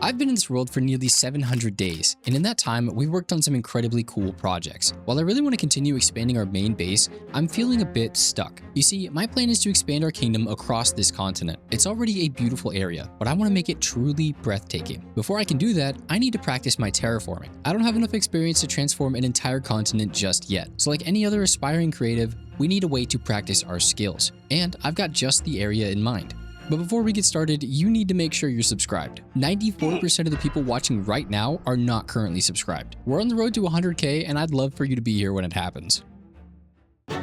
I've been in this world for nearly 700 days, and in that time, we worked on some incredibly cool projects. While I really want to continue expanding our main base, I'm feeling a bit stuck. You see, my plan is to expand our kingdom across this continent. It's already a beautiful area, but I want to make it truly breathtaking. Before I can do that, I need to practice my terraforming. I don't have enough experience to transform an entire continent just yet, so like any other aspiring creative, we need a way to practice our skills, and I've got just the area in mind. But before we get started, you need to make sure you're subscribed. 94% of the people watching right now are not currently subscribed. We're on the road to 100K, and I'd love for you to be here when it happens.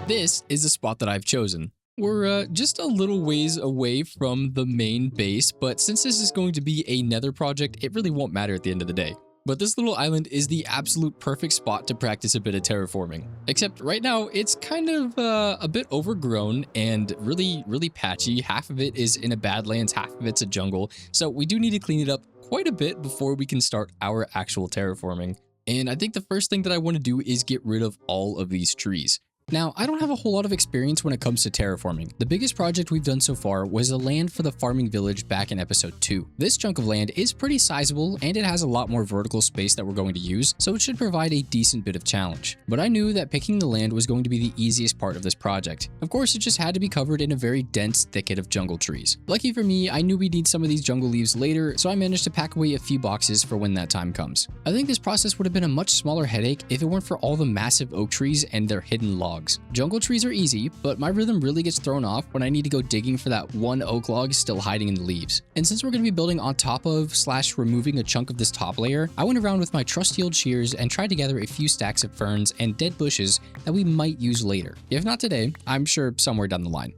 This is the spot that I've chosen. We're just a little ways away from the main base, but since this is going to be a nether project, it really won't matter at the end of the day. But this little island is the absolute perfect spot to practice a bit of terraforming. Except right now, it's kind of a bit overgrown and really patchy. Half of it is in a badlands, half of it's a jungle. So we do need to clean it up quite a bit before we can start our actual terraforming. And I think the first thing that I want to do is get rid of all of these trees. Now, I don't have a whole lot of experience when it comes to terraforming. The biggest project we've done so far was the land for the farming village back in episode 2. This chunk of land is pretty sizable and it has a lot more vertical space that we're going to use, so it should provide a decent bit of challenge. But I knew that picking the land was going to be the easiest part of this project. Of course, it just had to be covered in a very dense thicket of jungle trees. Lucky for me, I knew we'd need some of these jungle leaves later, so I managed to pack away a few boxes for when that time comes. I think this process would have been a much smaller headache if it weren't for all the massive oak trees and their hidden logs. Jungle trees are easy, but my rhythm really gets thrown off when I need to go digging for that one oak log still hiding in the leaves. And since we're going to be building on top of / removing a chunk of this top layer, I went around with my trusty old shears and tried to gather a few stacks of ferns and dead bushes that we might use later. If not today, I'm sure somewhere down the line.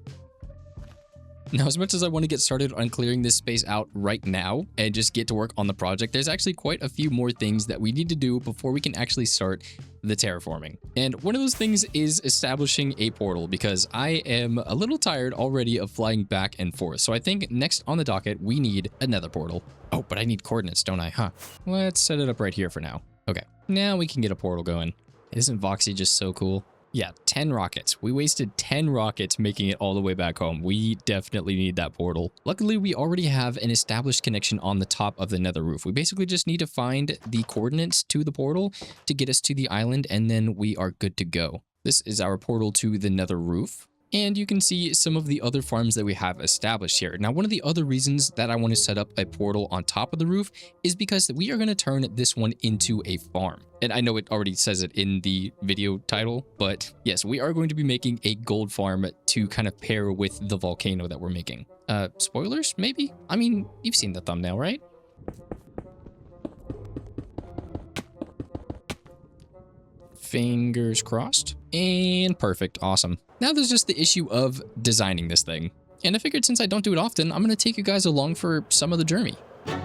Now, as much as I want to get started on clearing this space out right now and just get to work on the project, there's actually quite a few more things that we need to do before we can actually start the terraforming. And one of those things is establishing a portal, because I am a little tired already of flying back and forth. So I think next on the docket, we need another portal. Oh, but I need coordinates, don't I? Huh. Let's set it up right here for now. Okay, now we can get a portal going. Isn't Voxy just so cool? Yeah, 10 rockets. We wasted 10 rockets making it all the way back home. We definitely need that portal. Luckily, we already have an established connection on the top of the nether roof. We basically just need to find the coordinates to the portal to get us to the island, and then we are good to go. This is our portal to the nether roof. And you can see some of the other farms that we have established here. Now, one of the other reasons that I want to set up a portal on top of the roof is because we are going to turn this one into a farm. And I know it already says it in the video title, but yes, we are going to be making a gold farm to kind of pair with the volcano that we're making. Spoilers, maybe? I mean, you've seen the thumbnail, right? Fingers crossed. And perfect. Awesome. Now there's just the issue of designing this thing. And I figured since I don't do it often, I'm going to take you guys along for some of the journey.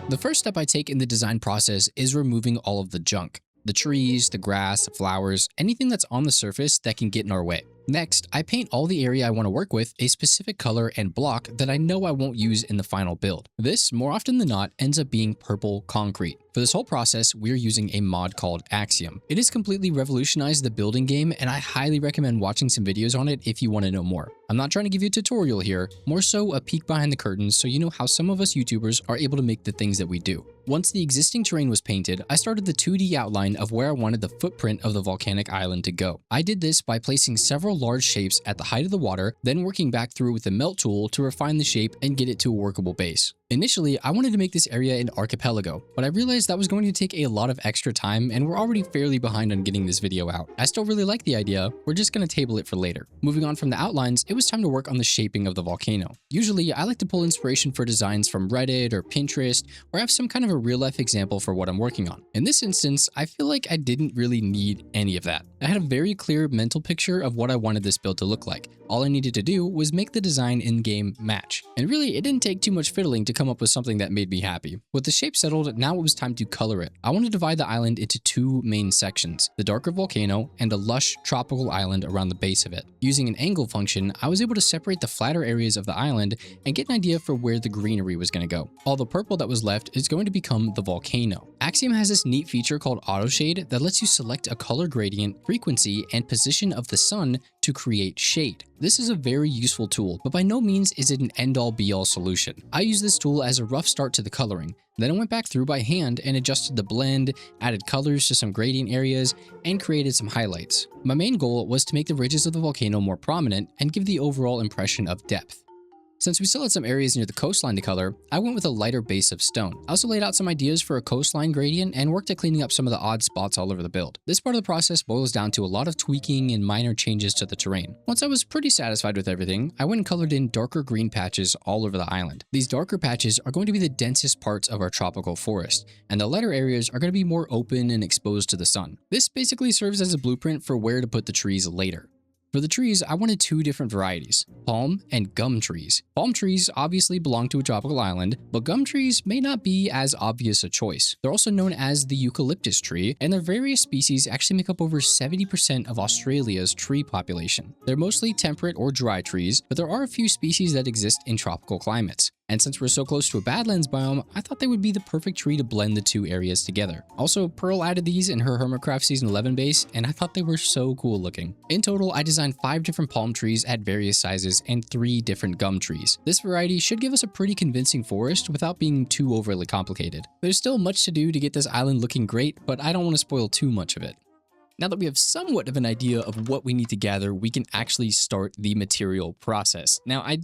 The first step I take in the design process is removing all of the junk. The trees, the grass, the flowers, anything that's on the surface that can get in our way. Next, I paint all the area I want to work with a specific color and block that I know I won't use in the final build. This, more often than not, ends up being purple concrete. For this whole process, we're using a mod called Axiom. It has completely revolutionized the building game, and I highly recommend watching some videos on it if you want to know more. I'm not trying to give you a tutorial here, more so a peek behind the curtains so you know how some of us YouTubers are able to make the things that we do. Once the existing terrain was painted, I started the 2D outline of where I wanted the footprint of the volcanic island to go. I did this by placing several large shapes at the height of the water, then working back through with the melt tool to refine the shape and get it to a workable base. Initially, I wanted to make this area an archipelago, but I realized that was going to take a lot of extra time and we're already fairly behind on getting this video out. I still really like the idea, we're just going to table it for later. Moving on from the outlines, it was time to work on the shaping of the volcano. Usually, I like to pull inspiration for designs from Reddit or Pinterest, or have some kind of a real-life example for what I'm working on. In this instance, I feel like I didn't really need any of that. I had a very clear mental picture of what I wanted this build to look like. All I needed to do was make the design in-game match. And really, it didn't take too much fiddling to come up with something that made me happy. With the shape settled, now it was time to color it. I want to divide the island into two main sections, the darker volcano and a lush tropical island around the base of it. Using an angle function, I was able to separate the flatter areas of the island and get an idea for where the greenery was going to go. All the purple that was left is going to become the volcano. Axiom has this neat feature called auto shade that lets you select a color gradient, frequency, and position of the sun to create shade. This is a very useful tool, but by no means is it an end-all be-all solution. I use this tool as a rough start to the coloring. Then I went back through by hand and adjusted the blend, added colors to some gradient areas, and created some highlights. My main goal was to make the ridges of the volcano more prominent and give the overall impression of depth. Since we still had some areas near the coastline to color, I went with a lighter base of stone. I also laid out some ideas for a coastline gradient and worked at cleaning up some of the odd spots all over the build. This part of the process boils down to a lot of tweaking and minor changes to the terrain. Once I was pretty satisfied with everything, I went and colored in darker green patches all over the island. These darker patches are going to be the densest parts of our tropical forest, and the lighter areas are going to be more open and exposed to the sun. This basically serves as a blueprint for where to put the trees later. For the trees, I wanted two different varieties, palm and gum trees. Palm trees obviously belong to a tropical island, but gum trees may not be as obvious a choice. They're also known as the eucalyptus tree, and their various species actually make up over 70% of Australia's tree population. They're mostly temperate or dry trees, but there are a few species that exist in tropical climates. And since we're so close to a Badlands biome, I thought they would be the perfect tree to blend the two areas together. Also, Pearl added these in her Hermitcraft Season 11 base, and I thought they were so cool looking. In total, I designed 5 different palm trees at various sizes and 3 different gum trees. This variety should give us a pretty convincing forest without being too overly complicated. There's still much to do to get this island looking great, but I don't want to spoil too much of it. Now that we have somewhat of an idea of what we need to gather, we can actually start the material process. Now I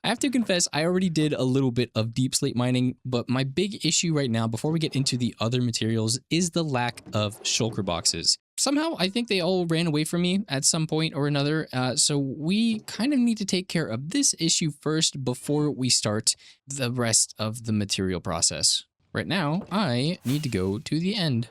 have to confess, I already did a little bit of deep slate mining, but my big issue right now, before we get into the other materials, is the lack of shulker boxes. Somehow, I think they all ran away from me at some point or another, so we kind of need to take care of this issue first before we start the rest of the material process. Right now, I need to go to the end.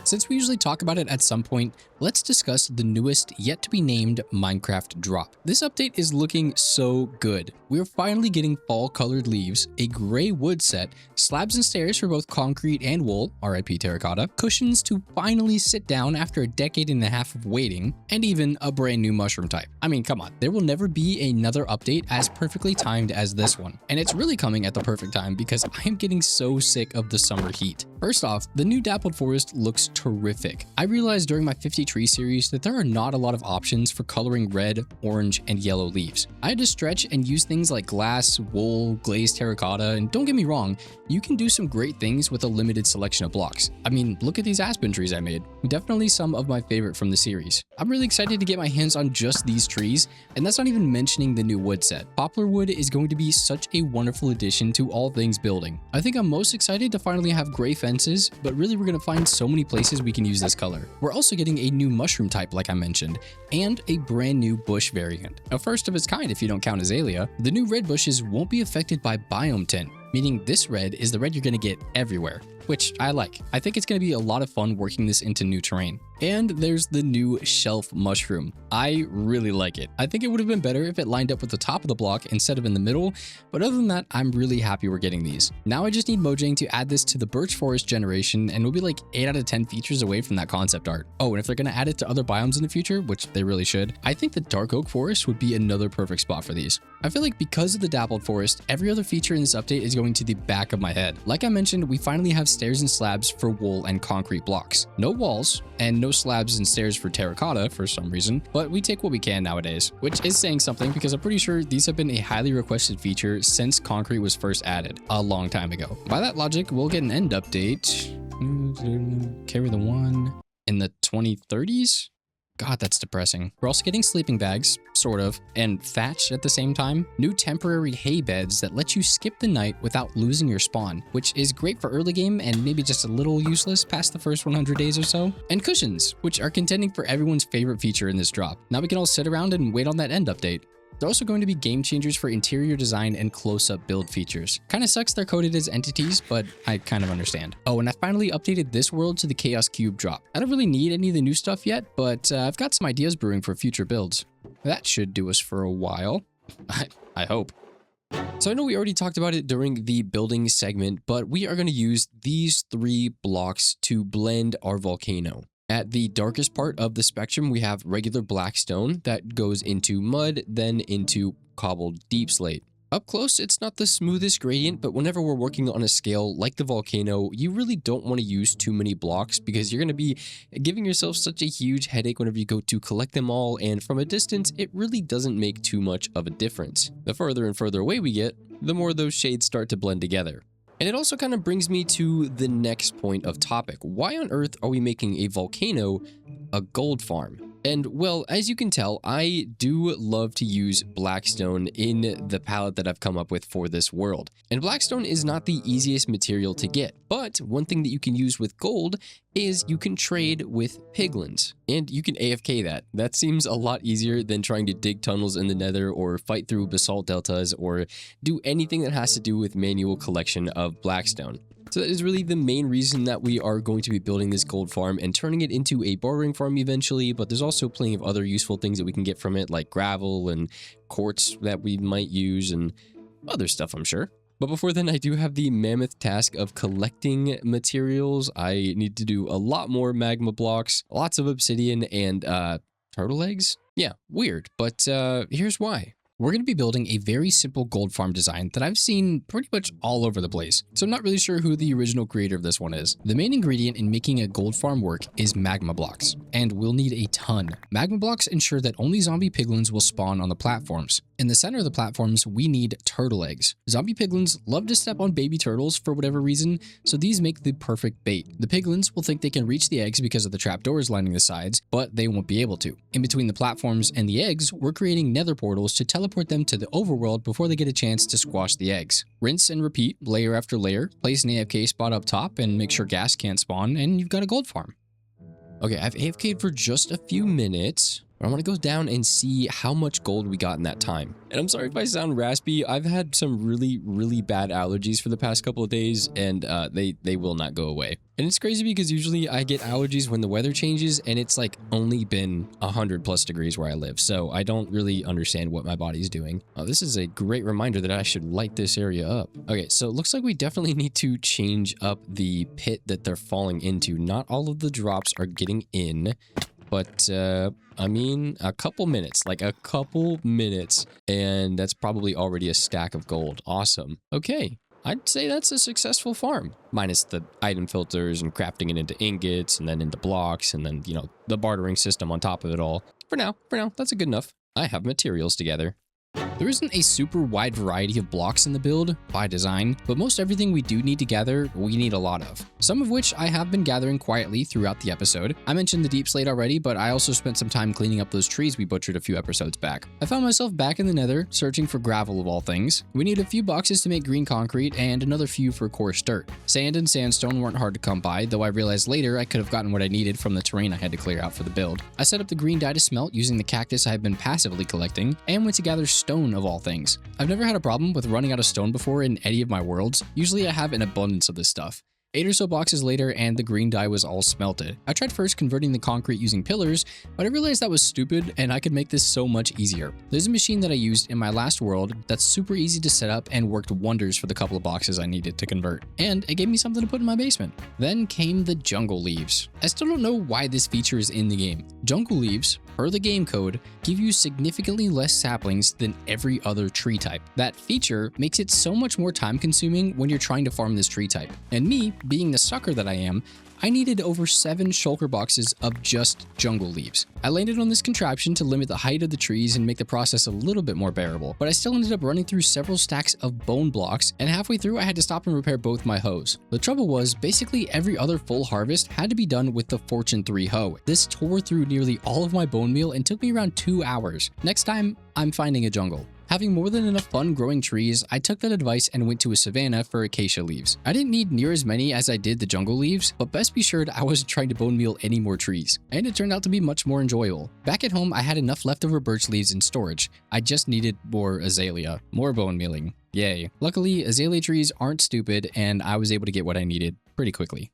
Since we usually talk about it at some point, let's discuss the newest yet to be named Minecraft drop. This update is looking so good. We are finally getting fall colored leaves, a gray wood set, slabs and stairs for both concrete and wool, RIP terracotta, cushions to finally sit down after a decade and a half of waiting, and even a brand new mushroom type. I mean, come on, there will never be another update as perfectly timed as this one. And it's really coming at the perfect time because I am getting so sick of the summer heat. First off, the new dappled forest looks terrific. I realized during my 50 tree series that there are not a lot of options for coloring red, orange, and yellow leaves. I had to stretch and use things like glass, wool, glazed terracotta, and don't get me wrong, you can do some great things with a limited selection of blocks. I mean, look at these aspen trees I made. Definitely some of my favorite from the series. I'm really excited to get my hands on just these trees, and that's not even mentioning the new wood set. Poplar wood is going to be such a wonderful addition to all things building. I think I'm most excited to finally have gray fences, but really we're going to find so many places we can use this color. We're also getting a new mushroom type like I mentioned, and a brand new bush variant. A first of its kind if you don't count azalea. The new red bushes won't be affected by biome tint, meaning this red is the red you're going to get everywhere, which I like. I think it's going to be a lot of fun working this into new terrain. And there's the new shelf mushroom. I really like it. I think it would have been better if it lined up with the top of the block instead of in the middle, but other than that, I'm really happy we're getting these. Now I just need Mojang to add this to the birch forest generation, and we'll be like 8 out of 10 features away from that concept art. Oh, and if they're going to add it to other biomes in the future, which they really should, I think the dark oak forest would be another perfect spot for these. I feel like because of the dappled forest, every other feature in this update is going to the back of my head. Like I mentioned, we finally have stairs and slabs for wool and concrete blocks. No walls, and no slabs and stairs for terracotta for some reason, but we take what we can nowadays, which is saying something because I'm pretty sure these have been a highly requested feature since concrete was first added a long time ago. By that logic, we'll get an end update. Carry the one in the 2030s? God, that's depressing. We're also getting sleeping bags, sort of, and thatch at the same time. New temporary hay beds that let you skip the night without losing your spawn, which is great for early game and maybe just a little useless past the first 100 days or so. And cushions, which are contending for everyone's favorite feature in this drop. Now we can all sit around and wait on that end update. They're also going to be game changers for interior design and close-up build features. Kinda sucks they're coded as entities, but I kind of understand. Oh, and I finally updated this world to the Chaos Cube drop. I don't really need any of the new stuff yet, but I've got some ideas brewing for future builds. That should do us for a while. I hope. So I know we already talked about it during the building segment, but we are going to use these 3 blocks to blend our volcano. At the darkest part of the spectrum, we have regular black stone that goes into mud, then into cobbled deep slate. Up close, it's not the smoothest gradient, but whenever we're working on a scale like the volcano, you really don't want to use too many blocks because you're going to be giving yourself such a huge headache whenever you go to collect them all, and from a distance, it really doesn't make too much of a difference. The further and further away we get, the more those shades start to blend together. And it also kind of brings me to the next point of topic. Why on earth are we making a volcano a gold farm? And well, as you can tell, I do love to use blackstone in the palette that I've come up with for this world. And blackstone is not the easiest material to get, but one thing that you can use with gold is you can trade with piglins, and you can AFK that. That seems a lot easier than trying to dig tunnels in the nether or fight through basalt deltas or do anything that has to do with manual collection of blackstone. So that is really the main reason that we are going to be building this gold farm and turning it into a bartering farm eventually, but there's also plenty of other useful things that we can get from it, like gravel and quartz that we might use and other stuff, I'm sure. But before then, I do have the mammoth task of collecting materials. I need to do a lot more magma blocks, lots of obsidian, and turtle eggs? Yeah, weird, but here's why. We're going to be building a very simple gold farm design that I've seen pretty much all over the place, so I'm not really sure who the original creator of this one is. The main ingredient in making a gold farm work is magma blocks, and we'll need a ton. Magma blocks ensure that only zombie piglins will spawn on the platforms. In the center of the platforms, we need turtle eggs. Zombie piglins love to step on baby turtles for whatever reason, so these make the perfect bait. The piglins will think they can reach the eggs because of the trapdoors lining the sides, but they won't be able to. In between the platforms and the eggs, we're creating nether portals to teleport them to the overworld before they get a chance to squash the eggs. Rinse and repeat, layer after layer, place an AFK spot up top and make sure gas can't spawn, and you've got a gold farm. Okay, I've AFK'd for just a few minutes. I want to go down and see how much gold we got in that time. And I'm sorry if I sound raspy. I've had some really bad allergies for the past couple of days, and they will not go away. And it's crazy because usually I get allergies when the weather changes, and it's like only been 100+ degrees where I live. So I don't really understand what my body's doing. Oh, this is a great reminder that I should light this area up. Okay, so it looks like we definitely need to change up the pit that they're falling into. Not all of the drops are getting in. But, I mean, a couple minutes, and that's probably already a stack of gold. Awesome. Okay, I'd say that's a successful farm, minus the item filters and crafting it into ingots and then into blocks and then, you know, the bartering system on top of it all. For now, that's good enough. I have materials together. There isn't a super wide variety of blocks in the build, by design, but most everything we do need to gather, we need a lot of. Some of which I have been gathering quietly throughout the episode. I mentioned the deep slate already, but I also spent some time cleaning up those trees we butchered a few episodes back. I found myself back in the nether, searching for gravel of all things. We need a few boxes to make green concrete, and another few for coarse dirt. Sand and sandstone weren't hard to come by, though I realized later I could have gotten what I needed from the terrain I had to clear out for the build. I set up the green dye to smelt using the cactus I have been passively collecting, and went to gather stone of all things. I've never had a problem with running out of stone before in any of my worlds. Usually I have an abundance of this stuff. 8 or so boxes later and the green dye was all smelted. I tried first converting the concrete using pillars, but I realized that was stupid and I could make this so much easier. There's a machine that I used in my last world that's super easy to set up and worked wonders for the couple of boxes I needed to convert. And it gave me something to put in my basement. Then came the jungle leaves. I still don't know why this feature is in the game. Jungle leaves, per the game code, give you significantly less saplings than every other tree type. That feature makes it so much more time consuming when you're trying to farm this tree type. And me, being the sucker that I am, I needed over 7 shulker boxes of just jungle leaves. I landed on this contraption to limit the height of the trees and make the process a little bit more bearable, but I still ended up running through several stacks of bone blocks, and halfway through I had to stop and repair both my hoes. The trouble was, basically every other full harvest had to be done with the Fortune 3 hoe. This tore through nearly all of my bone meal and took me around 2 hours. Next time, I'm finding a jungle. Having more than enough fun growing trees, I took that advice and went to a savanna for acacia leaves. I didn't need near as many as I did the jungle leaves, but best be assured I wasn't trying to bone meal any more trees, and it turned out to be much more enjoyable. Back at home, I had enough leftover birch leaves in storage. I just needed more azalea, more bone mealing. Yay. Luckily, azalea trees aren't stupid, and I was able to get what I needed pretty quickly.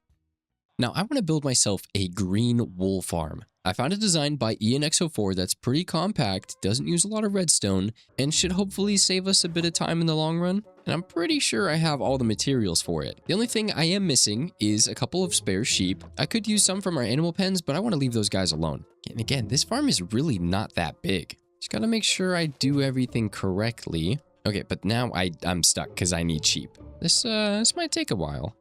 Now, I want to build myself a green wool farm. I found a design by ENX04 that's pretty compact, doesn't use a lot of redstone, and should hopefully save us a bit of time in the long run. And I'm pretty sure I have all the materials for it. The only thing I am missing is a couple of spare sheep. I could use some from our animal pens, but I want to leave those guys alone. And again, this farm is really not that big. Just gotta make sure I do everything correctly. Okay, but now I'm stuck because I need sheep. This might take a while.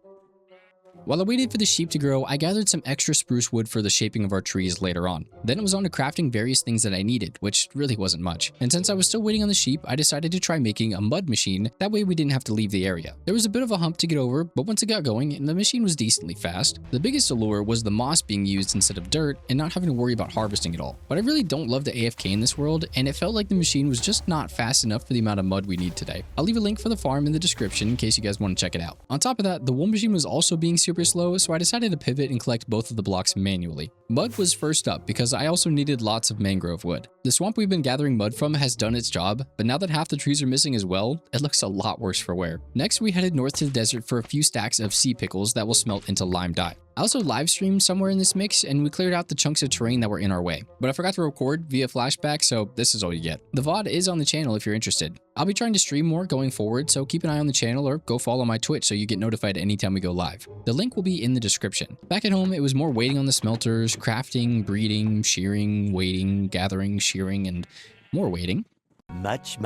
While I waited for the sheep to grow, I gathered some extra spruce wood for the shaping of our trees later on. Then it was on to crafting various things that I needed, which really wasn't much. And since I was still waiting on the sheep, I decided to try making a mud machine. That way we didn't have to leave the area. There was a bit of a hump to get over, but once it got going, the machine was decently fast. The biggest allure was the moss being used instead of dirt and not having to worry about harvesting it all. But I really don't love the AFK in this world, and it felt like the machine was just not fast enough for the amount of mud we need today. I'll leave a link for the farm in the description in case you guys want to check it out. On top of that, the wool machine was also being super slow, so I decided to pivot and collect both of the blocks manually. Mud was first up because I also needed lots of mangrove wood. The swamp we've been gathering mud from has done its job, but now that half the trees are missing as well, it looks a lot worse for wear. Next, we headed north to the desert for a few stacks of sea pickles that will smelt into lime dye. I also live streamed somewhere in this mix, and we cleared out the chunks of terrain that were in our way. But I forgot to record via flashback, so this is all you get. The VOD is on the channel if you're interested. I'll be trying to stream more going forward, so keep an eye on the channel or go follow my Twitch so you get notified anytime we go live. The link will be in the description. Back at home, it was more waiting on the smelters, crafting, breeding, shearing, waiting, gathering, shearing, and more waiting. Much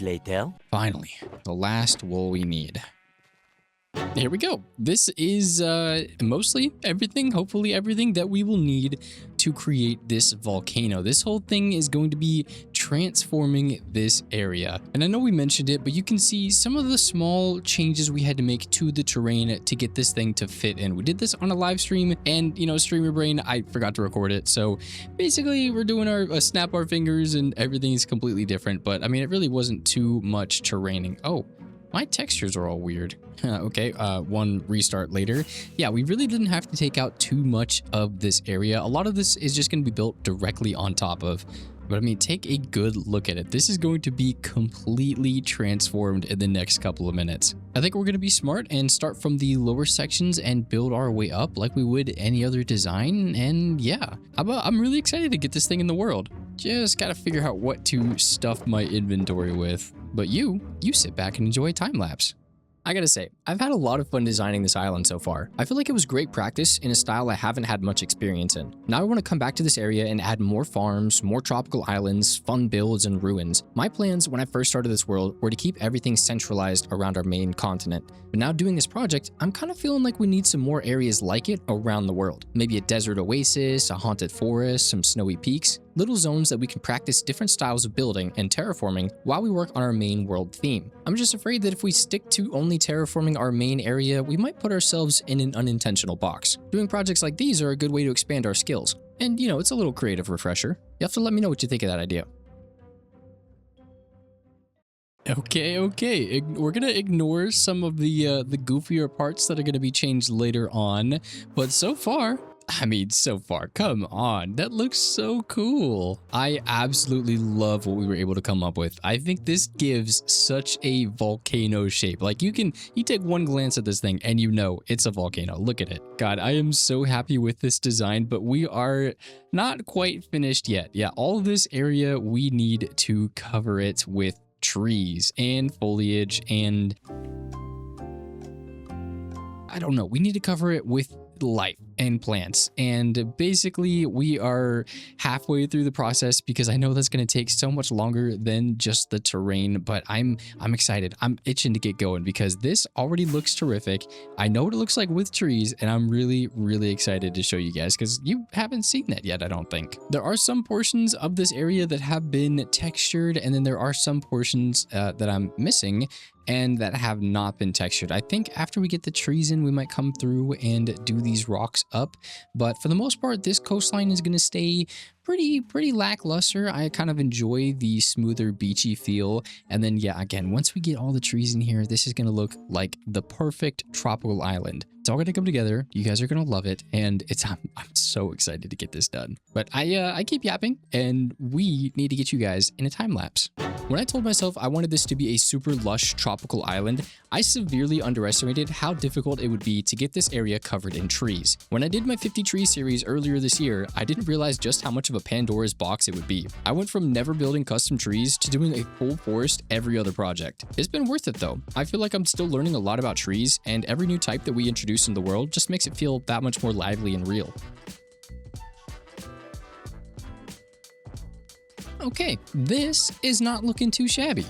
later. Finally, the last wool we need. Here we go. This is mostly everything, hopefully everything that we will need to create this volcano. This whole thing is going to be transforming this area. And I know we mentioned it, but you can see some of the small changes we had to make to the terrain to get this thing to fit in. We did this on a live stream, and streamer brain, I forgot to record it. So basically we're doing our snap our fingers and everything is completely different. But I mean, it really wasn't too much terraining. Oh, my textures are all weird. Okay, one restart later. Yeah, we really didn't have to take out too much of this area. A lot of this is just going to be built directly on top of. But I mean, take a good look at it. This is going to be completely transformed in the next couple of minutes. I think we're going to be smart and start from the lower sections and build our way up like we would any other design. And yeah, I'm really excited to get this thing in the world. Just got to figure out what to stuff my inventory with. But you sit back and enjoy a time lapse. I gotta say, I've had a lot of fun designing this island so far. I feel like it was great practice in a style I haven't had much experience in. Now I want to come back to this area and add more farms, more tropical islands, fun builds, and ruins. My plans when I first started this world were to keep everything centralized around our main continent. But now doing this project, I'm kind of feeling like we need some more areas like it around the world. Maybe a desert oasis, a haunted forest, some snowy peaks. Little zones that we can practice different styles of building and terraforming while we work on our main world theme. I'm just afraid that if we stick to only terraforming our main area, we might put ourselves in an unintentional box. Doing projects like these are a good way to expand our skills. And it's a little creative refresher. You have to let me know what you think of that idea. Okay. We're gonna ignore some of the goofier parts that are gonna be changed later on. But so far, come on, that looks so cool. I absolutely love what we were able to come up with. I think this gives such a volcano shape. Like you take one glance at this thing and it's a volcano. Look at it. God, I am so happy with this design, but we are not quite finished yet. Yeah, all this area, we need to cover it with trees and foliage and I don't know. We need to cover it with life and plants, and basically we are halfway through the process because I know that's going to take so much longer than just the terrain, but I'm excited. I'm itching to get going because this already looks terrific. I know what it looks like with trees, and I'm really excited to show you guys because you haven't seen that yet. I don't think there are some portions of this area that have been textured, and then there are some portions that I'm missing and that have not been textured. I think after we get the trees in, we might come through and do these rocks up. But for the most part, this coastline is going to stay pretty lackluster. I kind of enjoy the smoother beachy feel. And then yeah, again, once we get all the trees in here, this is going to look like the perfect tropical island. It's all going to come together. You guys are going to love it. And I'm so excited to get this done. But I keep yapping, and we need to get you guys in a time lapse. When I told myself I wanted this to be a super lush tropical island, I severely underestimated how difficult it would be to get this area covered in trees. When I did my 50 tree series earlier this year, I didn't realize just how much of a Pandora's box it would be. I went from never building custom trees to doing a full forest every other project. It's been worth it though. I feel like I'm still learning a lot about trees, and every new type that we introduce in the world just makes it feel that much more lively and real. Okay, this is not looking too shabby.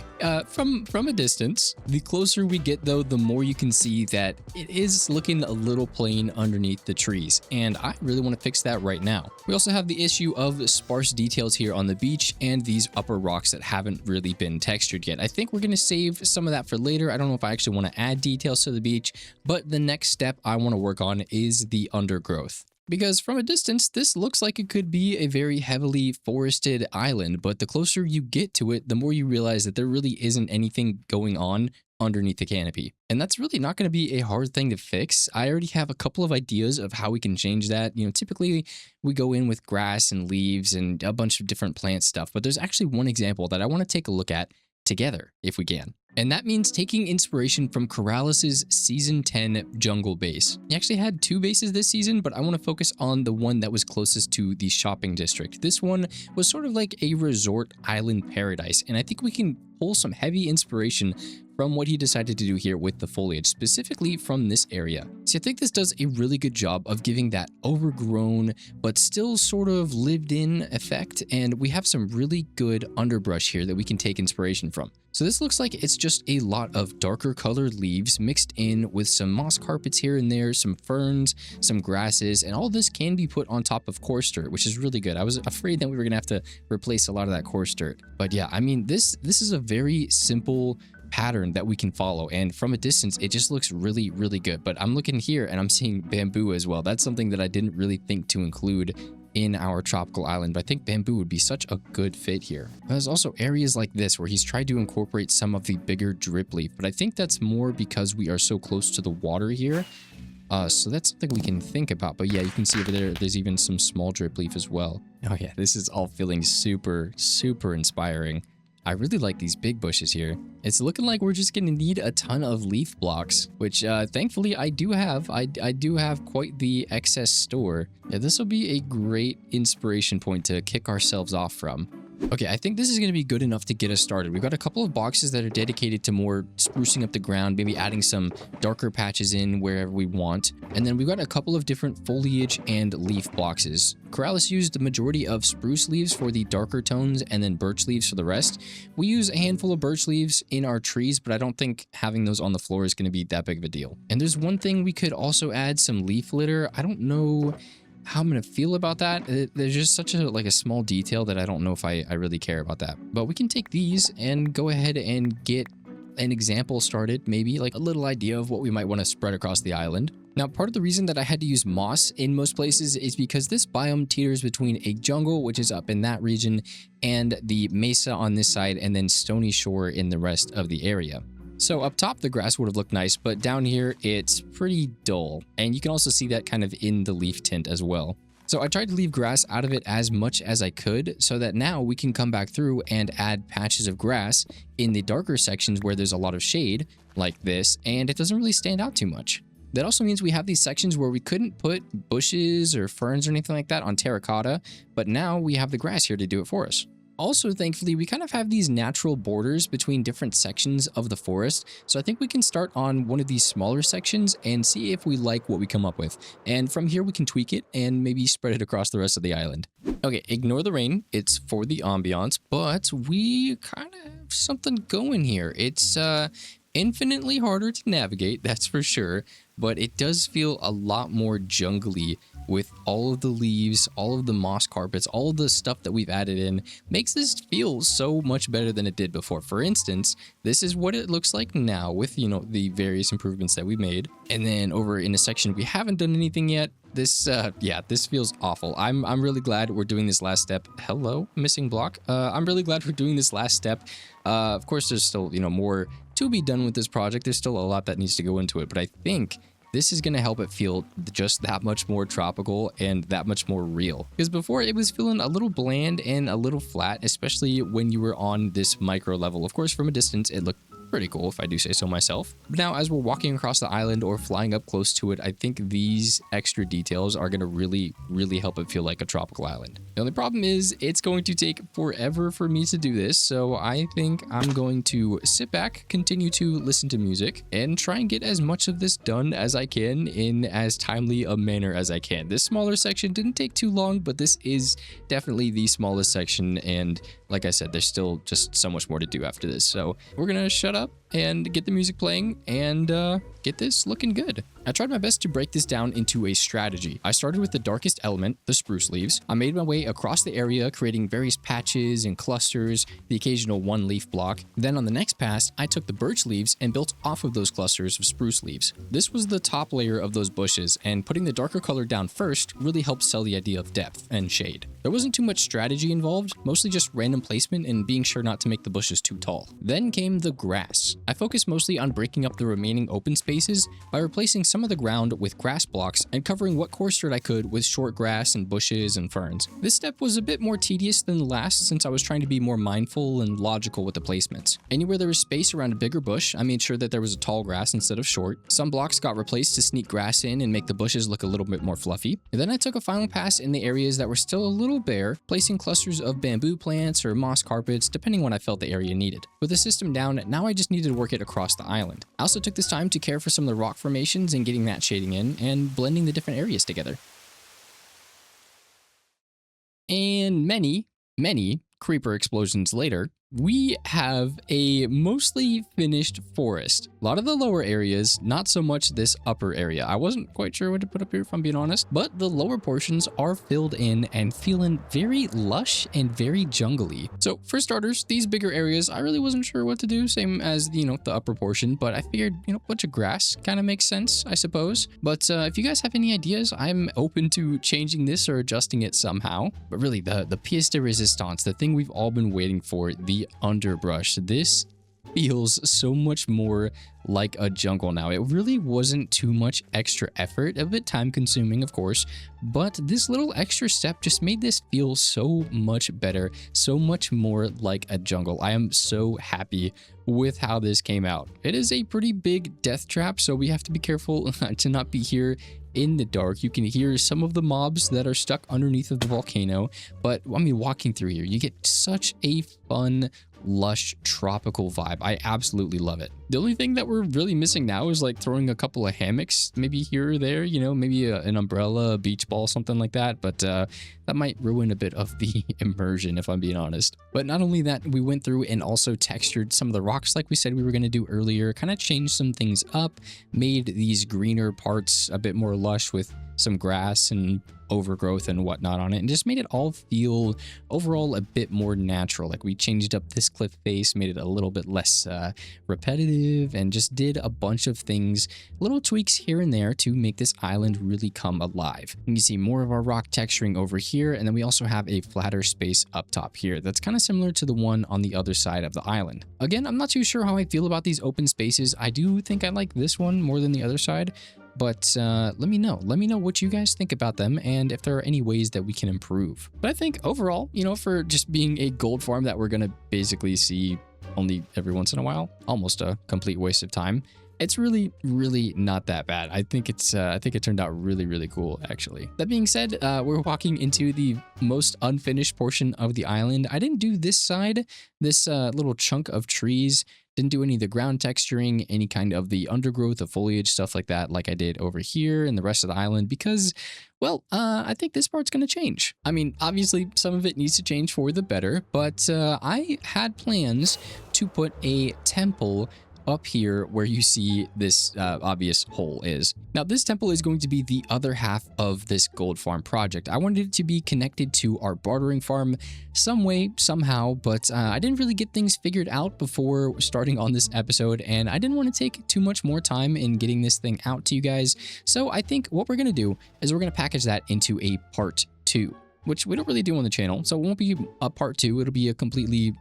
From a distance, the closer we get though, the more you can see that it is looking a little plain underneath the trees, and I really want to fix that right now. We also have the issue of sparse details here on the beach and these upper rocks that haven't really been textured yet. I think we're going to save some of that for later. I don't know if I actually want to add details to the beach, but the next step I want to work on is the undergrowth. Because from a distance, this looks like it could be a very heavily forested island, but the closer you get to it, the more you realize that there really isn't anything going on underneath the canopy. And that's really not going to be a hard thing to fix. I already have a couple of ideas of how we can change that. You know, typically we go in with grass and leaves and a bunch of different plant stuff, but there's actually one example that I want to take a look at together if we can. And that means taking inspiration from Corralis's Season 10 jungle base. He actually had 2 bases this season, but I want to focus on the one that was closest to the shopping district. This one was sort of like a resort island paradise, and I think we can pull some heavy inspiration from what he decided to do here with the foliage, specifically from this area. See, I think this does a really good job of giving that overgrown, but still sort of lived in effect, and we have some really good underbrush here that we can take inspiration from. So this looks like it's just a lot of darker colored leaves mixed in with some moss carpets here and there, some ferns, some grasses, and all this can be put on top of coarse dirt, which is really good. I was afraid that we were gonna have to replace a lot of that coarse dirt. But yeah, I mean, this is a very simple pattern that we can follow, and from a distance it just looks really good. But I'm looking here and I'm seeing bamboo as well. That's something that I didn't really think to include in our tropical island, but I think bamboo would be such a good fit here. There's also areas like this where he's tried to incorporate some of the bigger drip leaf, but I think that's more because we are so close to the water here. So that's something we can think about. But yeah, you can see over there, there's even some small drip leaf as well. Oh yeah, this is all feeling super inspiring. I really like these big bushes here. It's looking like we're just gonna need a ton of leaf blocks, which thankfully I do have. I do have quite the excess store. Yeah, this will be a great inspiration point to kick ourselves off from. Okay, I think this is going to be good enough to get us started. We've got a couple of boxes that are dedicated to more sprucing up the ground, maybe adding some darker patches in wherever we want. And then we've got a couple of different foliage and leaf boxes. Corralis used the majority of spruce leaves for the darker tones and then birch leaves for the rest. We use a handful of birch leaves in our trees, but I don't think having those on the floor is going to be that big of a deal. And there's one thing we could also add, some leaf litter. I don't know how I'm gonna feel about that. There's just such a small detail that I don't know if I really care about that. But we can take these and go ahead and get an example started, maybe like a little idea of what we might want to spread across the island. Now, part of the reason that I had to use moss in most places is because this biome teeters between a jungle, which is up in that region, and the mesa on this side, and then stony shore in the rest of the area. So up top, the grass would have looked nice, but down here, it's pretty dull. And you can also see that kind of in the leaf tint as well. So I tried to leave grass out of it as much as I could so that now we can come back through and add patches of grass in the darker sections where there's a lot of shade like this, and it doesn't really stand out too much. That also means we have these sections where we couldn't put bushes or ferns or anything like that on terracotta, but now we have the grass here to do it for us. Also, thankfully, we kind of have these natural borders between different sections of the forest, so I think we can start on one of these smaller sections and see if we like what we come up with. And from here, we can tweak it and maybe spread it across the rest of the island. Okay, ignore the rain. It's for the ambiance, but we kind of have something going here. It's infinitely harder to navigate, that's for sure, but it does feel a lot more jungly with all of the leaves, all of the moss carpets, all of the stuff that we've added in. Makes this feel so much better than it did before. For instance, this is what it looks like now with, you know, the various improvements that we made. And then over in a section we haven't done anything yet, this this feels awful. I'm really glad we're doing this last step. Hello, missing block. I'm really glad we're doing this last step. Of course, there's still, you know, more to be done with this project. There's still a lot that needs to go into it, but I think this is going to help it feel just that much more tropical and that much more real. Because before it was feeling a little bland and a little flat, especially when you were on this micro level. Of course, from a distance, it looked pretty cool if I do say so myself. But now as we're walking across the island or flying up close to it, I think these extra details are going to really help it feel like a tropical island. The only problem is it's going to take forever for me to do this, so I think I'm going to sit back, continue to listen to music, and try and get as much of this done as I can in as timely a manner as I can. This smaller section didn't take too long, but this is definitely the smallest section, and like I said, there's still just so much more to do after this. So we're gonna shut up and get the music playing and get this looking good. I tried my best to break this down into a strategy. I started with the darkest element, the spruce leaves. I made my way across the area, creating various patches and clusters, the occasional one leaf block. Then on the next pass, I took the birch leaves and built off of those clusters of spruce leaves. This was the top layer of those bushes, and putting the darker color down first really helped sell the idea of depth and shade. There wasn't too much strategy involved, mostly just random placement and being sure not to make the bushes too tall. Then came the grass. I focused mostly on breaking up the remaining open spaces by replacing some of the ground with grass blocks and covering what coarse dirt I could with short grass and bushes and ferns. This step was a bit more tedious than the last since I was trying to be more mindful and logical with the placements. Anywhere there was space around a bigger bush, I made sure that there was a tall grass instead of short. Some blocks got replaced to sneak grass in and make the bushes look a little bit more fluffy. And then I took a final pass in the areas that were still a little bare, placing clusters of bamboo plants or moss carpets depending on what I felt the area needed. With the system down, now I just needed to work it across the island. I also took this time to care for some of the rock formations and getting that shading in and blending the different areas together. And many creeper explosions later, we have a mostly finished forest. A lot of the lower areas, not so much this upper area. I wasn't quite sure what to put up here if I'm being honest, but the lower portions are filled in and feeling very lush and very jungly. So for starters, these bigger areas, I really wasn't sure what to do, same as, the upper portion, but I figured, a bunch of grass kind of makes sense, I suppose. But if you guys have any ideas, I'm open to changing this or adjusting it somehow. But really, the pièce de résistance, the thing we've all been waiting for, the underbrush. This feels so much more like a jungle now. It really wasn't too much extra effort, a bit time consuming of course, but this little extra step just made this feel so much better, so much more like a jungle. I am so happy with how this came out. It is a pretty big death trap, so we have to be careful to not be here in the dark. You can hear some of the mobs that are stuck underneath of the volcano, but I mean, walking through here, you get such a fun, lush, tropical vibe. I absolutely love it. The only thing that we're really missing now is like throwing a couple of hammocks, maybe here or there, maybe an umbrella, a beach ball, something like that, but that might ruin a bit of the immersion if I'm being honest. But not only that, we went through and also textured some of the rocks like we said we were going to do earlier, kind of changed some things up, made these greener parts a bit more lush with some grass and overgrowth and whatnot on it, and just made it all feel overall a bit more natural. Like we changed up this cliff face, made it a little bit less repetitive, and just did a bunch of things, little tweaks here and there to make this island really come alive. You can see more of our rock texturing over here, and then we also have a flatter space up top here that's kind of similar to the one on the other side of the island. Again, I'm not too sure how I feel about these open spaces. I do think I like this one more than the other side, but let me know what you guys think about them and if there are any ways that we can improve. But I think overall, for just being a gold farm that we're gonna basically see only every once in a while, almost a complete waste of time, it's really not that bad. I think it turned out really cool actually. That being said, we're walking into the most unfinished portion of the island. I didn't do this side, this little chunk of trees. Didn't do any of the ground texturing, any kind of the undergrowth, the foliage, stuff like that, like I did over here and the rest of the island, because, well, I think this part's going to change. I mean, obviously, some of it needs to change for the better, but I had plans to put a temple up here where you see this obvious hole is. Now, this temple is going to be the other half of this gold farm project. I wanted it to be connected to our bartering farm some way, somehow, but I didn't really get things figured out before starting on this episode, and I didn't want to take too much more time in getting this thing out to you guys. So I think what we're going to do is we're going to package that into a part 2, which we don't really do on the channel. So it won't be a part 2. It'll be a completely,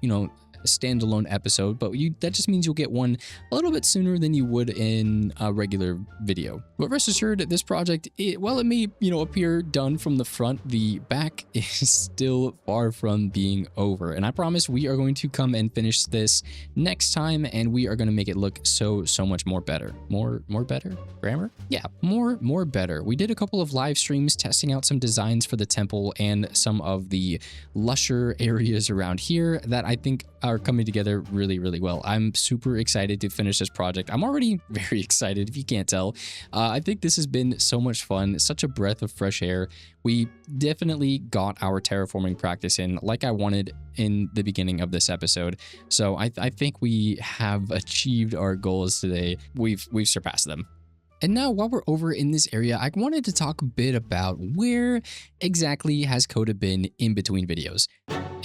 standalone episode, but that just means you'll get one a little bit sooner than you would in a regular video. But rest assured that this project, while it may, appear done from the front, the back is still far from being over. And I promise we are going to come and finish this next time, and we are going to make it look so much more better. More better? Grammar? Yeah, more better. We did a couple of live streams testing out some designs for the temple and some of the lusher areas around here that I think are coming together really, really well. I'm super excited to finish this project. I'm already very excited, if you can't tell. I think this has been so much fun, such a breath of fresh air. We definitely got our terraforming practice in like I wanted in the beginning of this episode. So I think we have achieved our goals today. We've surpassed them. And now, while we're over in this area, I wanted to talk a bit about where exactly has Coda been in between videos.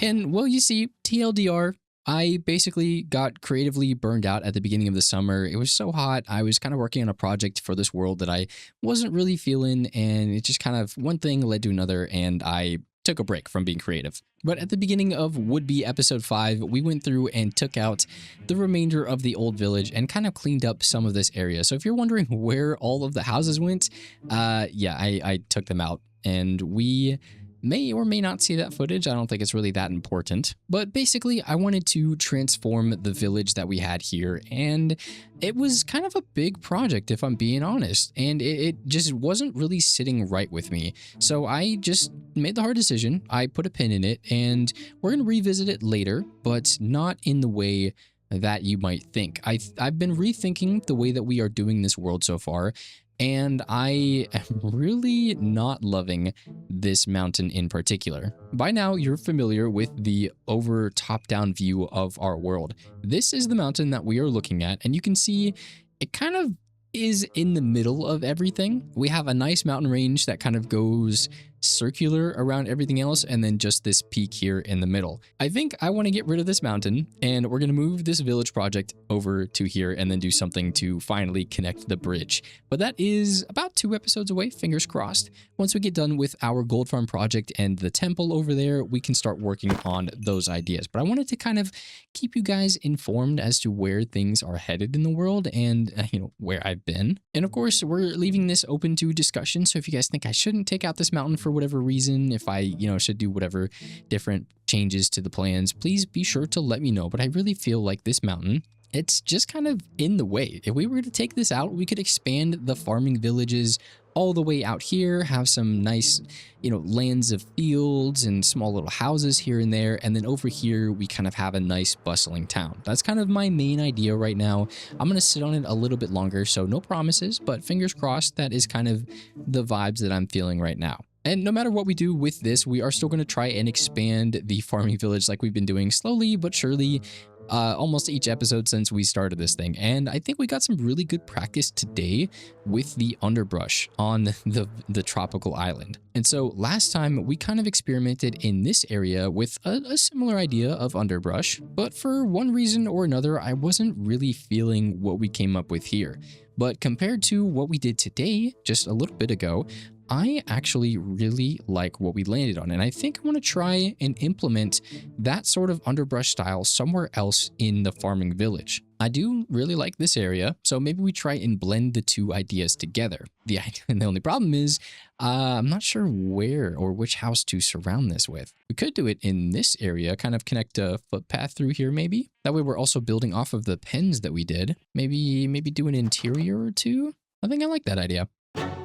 And well, you see, TLDR, I basically got creatively burned out at the beginning of the summer. It was so hot. I was kind of working on a project for this world that I wasn't really feeling, and it just kind of one thing led to another, and I took a break from being creative. But at the beginning of Would-Be episode 5, we went through and took out the remainder of the old village and kind of cleaned up some of this area. So if you're wondering where all of the houses went, yeah, I took them out, and we may or may not see that footage. I don't think it's really that important. But basically, I wanted to transform the village that we had here, and it was kind of a big project, if I'm being honest, and it just wasn't really sitting right with me. So I just made the hard decision. I put a pin in it, and we're going to revisit it later, but not in the way that you might think. I've been rethinking the way that we are doing this world so far, and I am really not loving this mountain in particular. By now, you're familiar with the over top-down view of our world. This is the mountain that we are looking at, and you can see it kind of is in the middle of everything. We have a nice mountain range that kind of goes circular around everything else, and then just this peak here in the middle. I think I want to get rid of this mountain, and we're going to move this village project over to here and then do something to finally connect the bridge. But that is about 2 episodes away, fingers crossed. Once we get done with our gold farm project and the temple over there, we can start working on those ideas. But I wanted to kind of keep you guys informed as to where things are headed in the world and, where I've been. And of course, we're leaving this open to discussion. So if you guys think I shouldn't take out this mountain for whatever reason, if I, should do whatever different changes to the plans, please be sure to let me know. But I really feel like this mountain, it's just kind of in the way. If we were to take this out, we could expand the farming villages all the way out here, have some nice, lands of fields and small little houses here and there. And then over here, we kind of have a nice bustling town. That's kind of my main idea right now. I'm going to sit on it a little bit longer, so no promises, but fingers crossed, that is kind of the vibes that I'm feeling right now. And no matter what we do with this, we are still going to try and expand the farming village like we've been doing slowly but surely, almost each episode since we started this thing. And I think we got some really good practice today with the underbrush on the tropical island. And so last time we kind of experimented in this area with a similar idea of underbrush, but for one reason or another, I wasn't really feeling what we came up with here. But compared to what we did today, just a little bit ago, I actually really like what we landed on, and I think I want to try and implement that sort of underbrush style somewhere else in the farming village. I do really like this area, so maybe we try and blend the two ideas together. And the only problem is, I'm not sure where or which house to surround this with. We could do it in this area, kind of connect a footpath through here maybe. That way we're also building off of the pens that we did. Maybe do an interior or two. I think I like that idea.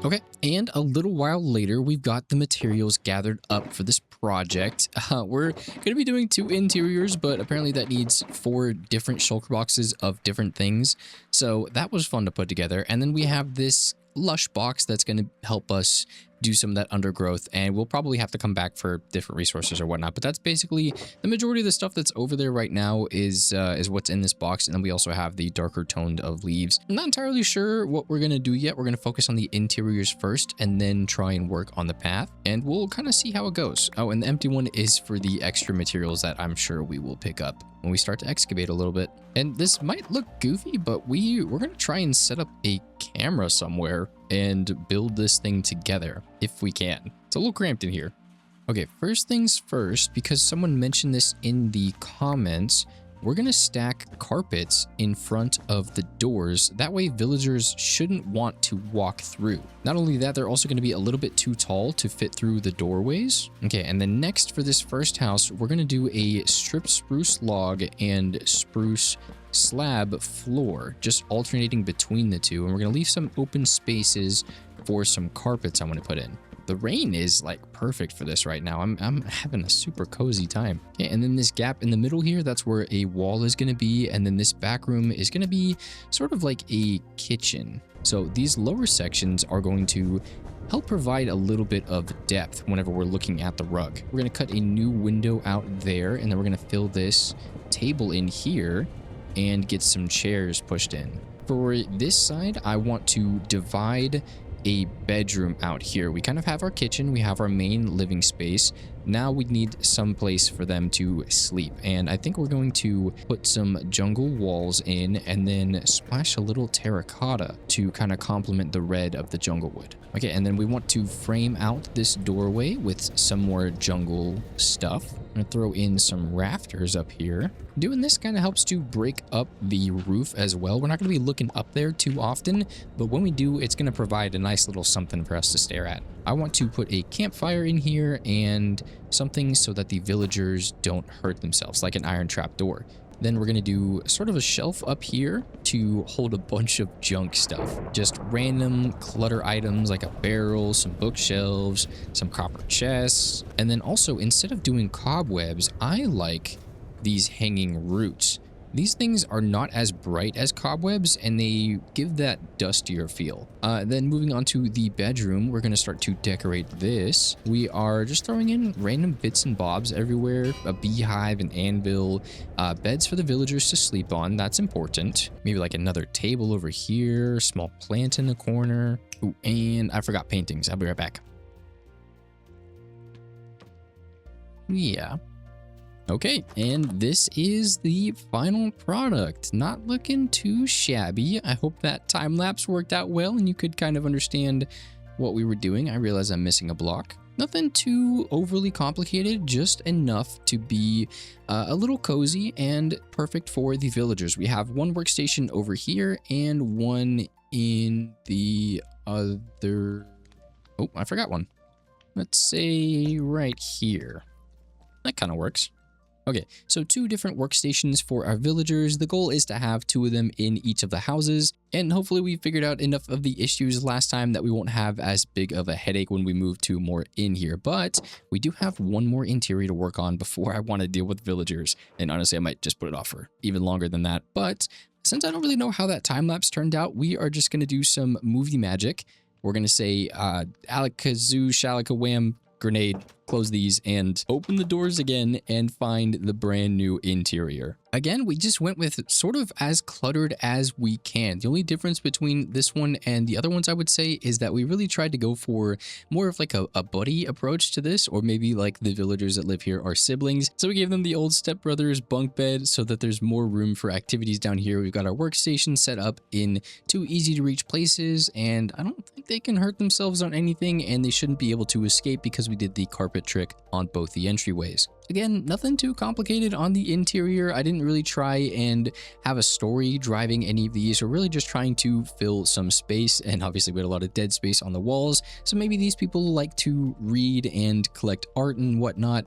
Okay, and a little while later, we've got the materials gathered up for this project. We're going to be doing 2 interiors, but apparently that needs 4 different shulker boxes of different things. So that was fun to put together. And then we have this lush box that's going to help us do some of that undergrowth, and we'll probably have to come back for different resources or whatnot. But that's basically the majority of the stuff that's over there right now is what's in this box. And then we also have the darker toned of leaves. I'm not entirely sure what we're gonna do yet. We're gonna focus on the interiors first and then try and work on the path, and we'll kind of see how it goes. Oh, and the empty one is for the extra materials that I'm sure we will pick up when we start to excavate a little bit. And this might look goofy, but we're gonna try and set up a camera somewhere and build this thing together if we can. It's a little cramped in here. Okay, first things first, because someone mentioned this in the comments, we're gonna stack carpets in front of the doors. That way villagers shouldn't want to walk through. Not only that, they're also gonna be a little bit too tall to fit through the doorways. Okay, and then next for this first house, we're gonna do a stripped spruce log and spruce slab floor, just alternating between the two. And we're gonna leave some open spaces for some carpets I want to put in. The rain is like perfect for this right now. I'm having a super cozy time. Okay, and then this gap in the middle here, that's where a wall is going to be. And then this back room is going to be sort of like a kitchen. So these lower sections are going to help provide a little bit of depth whenever we're looking at the rug. We're going to cut a new window out there, and then we're going to fill this table in here and get some chairs pushed in. For this side, I want to divide a bedroom out here. We kind of have our kitchen, we have our main living space. Now we need some place for them to sleep, and I think we're going to put some jungle walls in and then splash a little terracotta to kind of complement the red of the jungle wood. Okay, and then we want to frame out this doorway with some more jungle stuff. I'm gonna throw in some rafters up here. Doing this kind of helps to break up the roof as well. We're not going to be looking up there too often, but when we do, it's going to provide a nice little something for us to stare at. I want to put a campfire in here and something so that the villagers don't hurt themselves, like an iron trap door. Then we're going to do sort of a shelf up here to hold a bunch of junk stuff. Just random clutter items like a barrel, some bookshelves, some copper chests. And then also, instead of doing cobwebs, I like these hanging roots. These things are not as bright as cobwebs, and they give that dustier feel. Then moving on to the bedroom, we're going to start to decorate this. We are just throwing in random bits and bobs everywhere. A beehive, an anvil, beds for the villagers to sleep on. That's important. Maybe like another table over here, small plant in the corner. Ooh, and I forgot paintings. I'll be right back. Yeah. Okay, and this is the final product. Not looking too shabby. I hope that time lapse worked out well and you could kind of understand what we were doing. I realize I'm missing a block. Nothing too overly complicated, just enough to be a little cozy and perfect for the villagers. We have one workstation over here and one in the other... Oh, I forgot one. Let's say right here. That kind of works. Okay, so 2 different workstations for our villagers. The goal is to have 2 of them in each of the houses, and hopefully we figured out enough of the issues last time that we won't have as big of a headache when we move to more in here. But we do have one more interior to work on before I want to deal with villagers, and honestly I might just put it off for even longer than that. But since I don't really know how that time lapse turned out, we are just going to do some movie magic. We're going to say alakazoo shalaka wham grenade, close these and open the doors again and find the brand new interior. Again, we just went with sort of as cluttered as we can. The only difference between this one and the other ones, I would say, is that we really tried to go for more of like a buddy approach to this, or maybe like the villagers that live here are siblings. So we gave them the old stepbrothers bunk bed so that there's more room for activities down here. We've got our workstation set up in 2 easy to reach places, and I don't think they can hurt themselves on anything, and they shouldn't be able to escape because we did the carpet trick on both the entryways. Again, nothing too complicated on the interior. I didn't really try and have a story driving any of these. We're really just trying to fill some space, and obviously we had a lot of dead space on the walls, so maybe these people like to read and collect art and whatnot.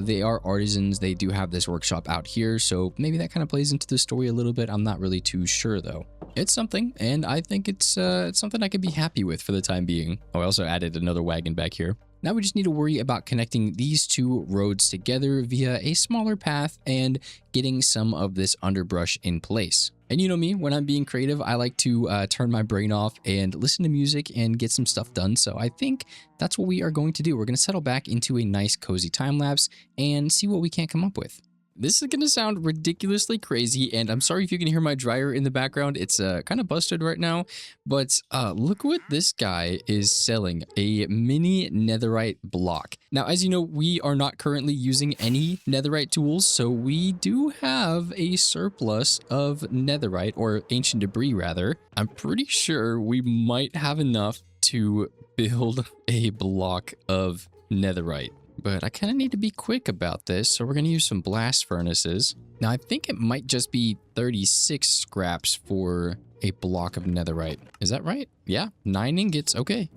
They are artisans. They do have this workshop out here, so maybe that kind of plays into the story a little bit. I'm not really too sure though. It's something, and I think it's something I could be happy with for the time being. Oh, I also added another wagon back here. Now we just need to worry about connecting these 2 roads together via a smaller path and getting some of this underbrush in place. And you know me, when I'm being creative, I like to turn my brain off and listen to music and get some stuff done. So I think that's what we are going to do. We're going to settle back into a nice cozy time lapse and see what we can come up with. This is going to sound ridiculously crazy, and I'm sorry if you can hear my dryer in the background. It's kind of busted right now, but look what this guy is selling, a mini netherite block. Now, as you know, we are not currently using any netherite tools, so we do have a surplus of netherite, or ancient debris rather. I'm pretty sure we might have enough to build a block of netherite. But I kind of need to be quick about this, so we're going to use some blast furnaces. Now, I think it might just be 36 scraps for a block of netherite. Is that right? Yeah, 9 ingots. Okay.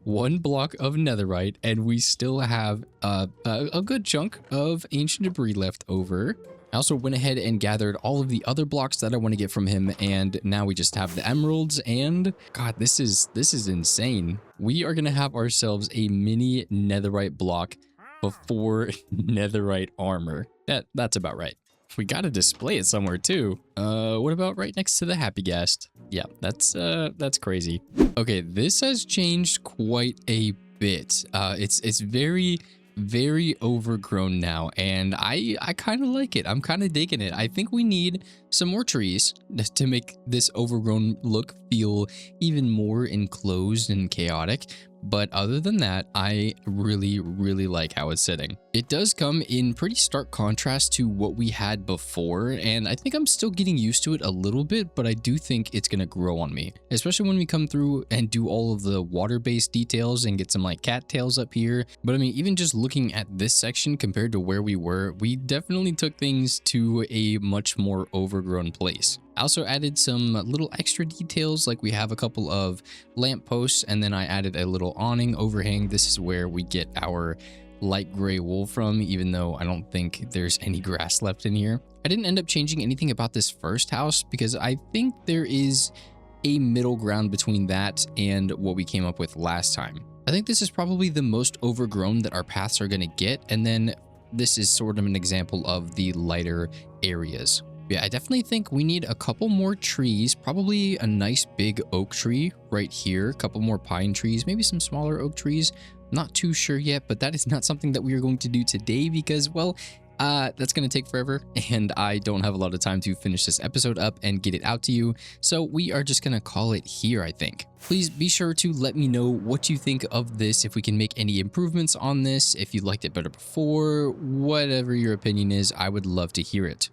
1 block of netherite, and we still have a good chunk of ancient debris left over. I also went ahead and gathered all of the other blocks that I want to get from him, and now we just have the emeralds. And God, this is insane. We are gonna have ourselves a mini netherite block before netherite armor. That's about right. We gotta display it somewhere too. What about right next to the happy guest? Yeah, that's crazy. Okay, this has changed quite a bit. It's very overgrown now, and I kind of like it. I'm kind of digging it. I think we need some more trees to make this overgrown look feel even more enclosed and chaotic. But other than that, I really like how it's sitting. It does come in pretty stark contrast to what we had before, and I think I'm still getting used to it a little bit, but I do think it's gonna grow on me, especially when we come through and do all of the water-based details and get some like cattails up here. But I mean, even just looking at this section compared to where we were, we definitely took things to a much more overgrown place. I also added some little extra details, like we have a couple of lamp posts, and then I added a little awning overhang. This is where we get our light gray wool from, even though I don't think there's any grass left in here. I didn't end up changing anything about this first house because I think there is a middle ground between that and what we came up with last time. I think this is probably the most overgrown that our paths are going to get, and then this is sort of an example of the lighter areas. Yeah, I definitely think we need a couple more trees, probably a nice big oak tree right here, a couple more pine trees, maybe some smaller oak trees. Not too sure yet, but that is not something that we are going to do today because, well, that's going to take forever, and I don't have a lot of time to finish this episode up and get it out to you. So we are just going to call it here, I think. Please be sure to let me know what you think of this, if we can make any improvements on this, if you liked it better before, whatever your opinion is, I would love to hear it.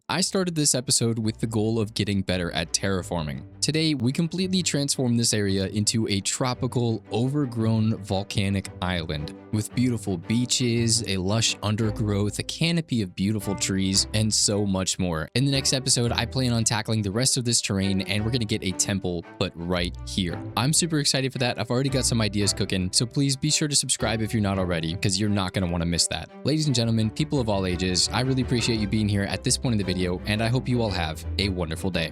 I started this episode with the goal of getting better at terraforming. Today, we completely transformed this area into a tropical, overgrown volcanic island with beautiful beaches, a lush undergrowth, a canopy of beautiful trees, and so much more. In the next episode, I plan on tackling the rest of this terrain, and we're gonna get a temple put right here. I'm super excited for that. I've already got some ideas cooking, so please be sure to subscribe if you're not already, because you're not gonna wanna miss that. Ladies and gentlemen, people of all ages, I really appreciate you being here at this point in the video, and I hope you all have a wonderful day.